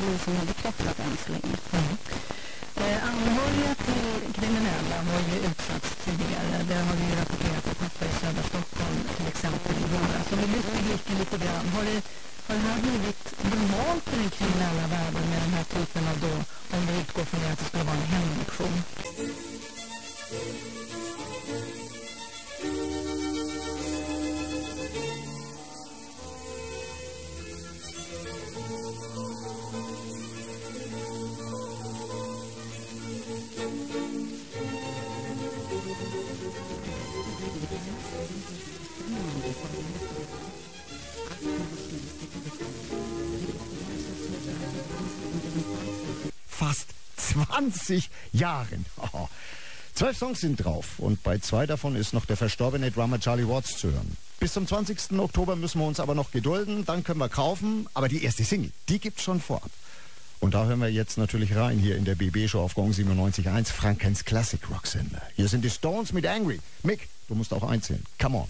polisen har bekräftat än så länge. Anhöriga till kriminella har ju utsatts tidigare. Det har vi ju rapporterat att pappa i södra Stockholm till exempel i våras. Så vi lyfter blicken lite grann. Har det här blivit normalt i den kriminella världen med den här typen av då, om vi utgår från det att det skulle vara en hämndaktion? Fast 20 Jahren. Oh. 12 Songs sind drauf und bei 2 davon ist noch der verstorbene Drummer Charlie Watts zu hören. Bis zum 20. Oktober müssen wir uns aber noch gedulden, dann können wir kaufen, aber die erste Single, die gibt's schon vorab. Und da hören wir jetzt natürlich rein hier in der BB-Show auf Gong 97.1, Frankens Classic Rock Sender. Hier sind die Stones mit Angry. Mick, du musst auch einzählen. Come on.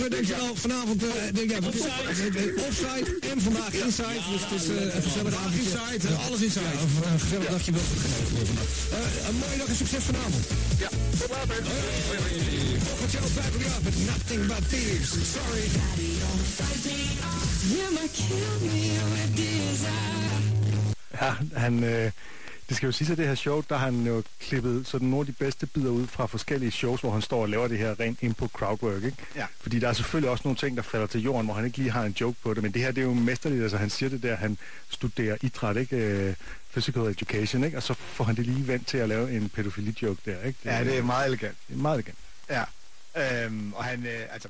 Dankjewel. Vanavond Offside en vandaag Inside. Dus het is een gezellig avondje. Inside, alles Inside. Ja, een gezellig dagje wel een mooie dag en succes vanavond. Ja, tot later. Volgend jaar 5 jaar met Nothing But Thieves. Sorry. Ja, det skal jo sige, at det her show, der har han jo klippet sådan nogle af de bedste bidder ud fra forskellige shows, hvor han står og laver det her rent impro crowdwork, ikke? Ja. Fordi der er selvfølgelig også nogle ting, der falder til jorden, hvor han ikke lige har en joke på det, men det her, det er jo mesterligt, altså han siger det der, han studerer idræt, ikke? Physical education, ikke? Og så får han det lige vendt til at lave en pædofili-joke der, ikke? Det er meget elegant. Det er meget elegant. Ja, og han, altså...